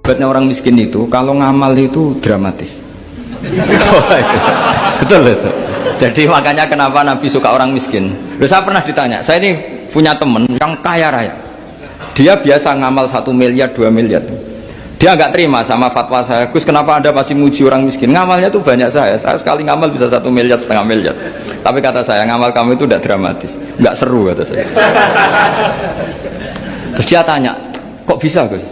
Hebatnya orang miskin itu kalau ngamal itu dramatis. Betul itu. Jadi makanya kenapa Nabi suka orang miskin. Loh, saya pernah ditanya, saya ini punya teman yang kaya raya. Dia biasa ngamal 1 miliar, 2 miliar. Dia nggak terima sama fatwa saya, Gus kenapa Anda masih muji orang miskin? Ngamalnya tuh banyak saya sekali ngamal bisa 1 miliar, setengah miliar. Tapi kata saya, ngamal kamu itu tidak dramatis, nggak seru kata saya. Terus dia tanya, kok bisa Gus?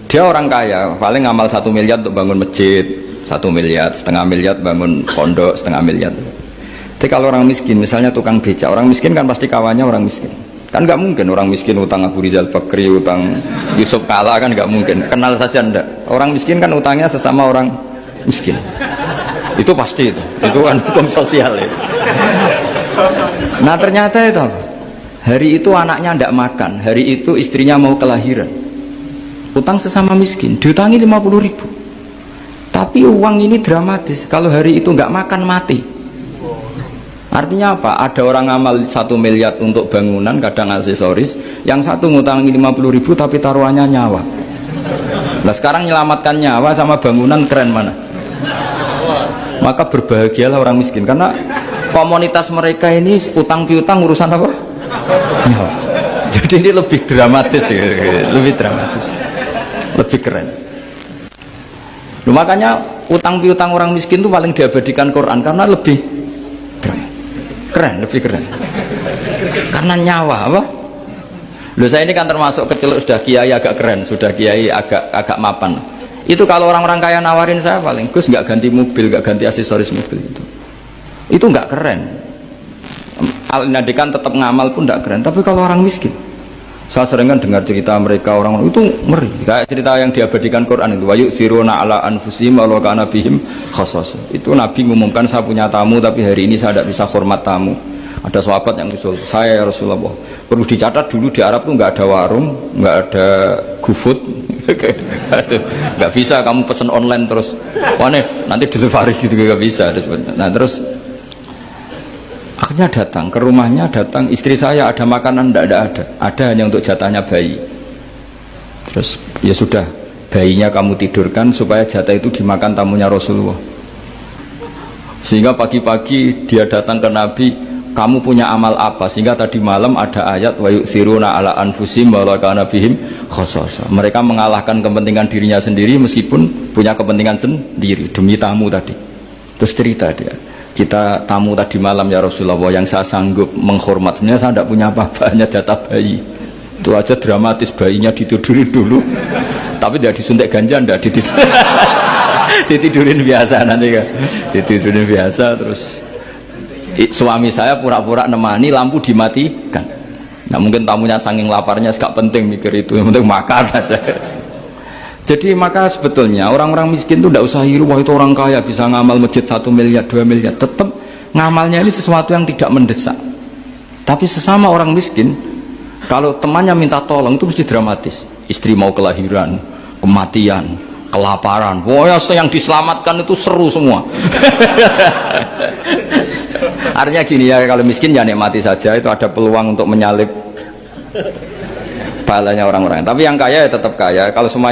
Dia orang kaya, paling ngamal 1 miliar untuk bangun masjid, 1 miliar, setengah miliar bangun pondok, setengah miliar. Tapi kalau orang miskin, misalnya tukang becak, orang miskin kan pasti kawannya orang miskin. Kan nggak mungkin orang miskin utang Abu Rizal Bakri, utang Yusuf Kala, kan nggak mungkin. Kenal saja ndak. Orang miskin kan utangnya sesama orang miskin. Itu pasti itu kan hukum sosial itu. Nah ternyata itu apa? Hari itu anaknya ndak makan, hari itu istrinya mau kelahiran. Utang sesama miskin, diutangi 50.000. Tapi uang ini dramatis. Kalau hari itu nggak makan mati. Artinya apa? Ada orang ngamal 1 miliar untuk bangunan, kadang aksesoris, yang satu ngutangi 50.000 tapi taruhannya nyawa. Nah sekarang menyelamatkan nyawa sama bangunan keren mana? Maka berbahagialah orang miskin karena komunitas mereka ini utang piutang urusan apa? Nyawa. Jadi ini lebih dramatis ya, lebih dramatis, lebih keren. Nah, makanya utang piutang orang miskin itu paling diabadikan Quran karena lebih keren, lebih keren karena nyawa apa? Loh saya ini kan termasuk kecil sudah kiai agak keren, sudah kiai agak mapan. Itu kalau orang-orang kaya nawarin saya paling Gus nggak ganti mobil, nggak ganti aksesoris mobil itu nggak keren. Al-Nadikan tetap ngamal pun nggak keren. Tapi kalau orang miskin, saya sering kan dengar cerita mereka orang itu ngeri. Kayak cerita yang diabadikan Quran itu, wayuk siruna ala anfusihim walau kana bihim khassas. Itu Nabi mengumumkan saya punya tamu tapi hari ini saya tidak bisa hormat tamu. Ada sahabat yang usul, saya ya Rasulullah, perlu dicatat dulu di Arab tuh nggak ada warung, nggak ada GoFood, nggak bisa kamu pesen online terus, wah nanti delivery gitu nggak bisa. Nah terus akhirnya datang ke rumahnya, datang istri saya ada makanan, ada hanya untuk jatahnya bayi. Terus ya sudah, bayinya kamu tidurkan supaya jatah itu dimakan tamunya Rasulullah. Sehingga pagi-pagi dia datang ke Nabi, kamu punya amal apa? Sehingga tadi malam ada ayat wa yu'thiruna ala anfusihim walau kana bihim khassasa. Mereka mengalahkan kepentingan dirinya sendiri meskipun punya kepentingan sendiri demi tamu tadi. Terus cerita dia, kita tamu tadi malam ya Rasulullah, yang saya sanggup menghormat, sebenarnya saya tidak punya apa-apa, hanya jatah bayi. Itu aja dramatis, bayinya ditidurin dulu tapi tidak disuntik ganja, tidak ditidurin biasa nanti kan, ditidurin biasa. Terus suami saya pura-pura nemani, lampu dimatikan. Nah mungkin tamunya saking laparnya gak penting mikir itu, yang penting makan aja. Jadi maka sebetulnya orang-orang miskin itu tidak usah hiru, wah itu orang kaya bisa ngamal masjid 1 miliar, 2 miliar. Tetap ngamalnya ini sesuatu yang tidak mendesak. Tapi sesama orang miskin, kalau temannya minta tolong itu mesti dramatis. Istri mau kelahiran, kematian, kelaparan, wah yang diselamatkan itu seru semua. Artinya gini ya, kalau miskin ya nikmati saja, itu ada peluang untuk menyalip pahalanya orang-orang. Tapi yang kaya ya tetap kaya. Kalau semuanya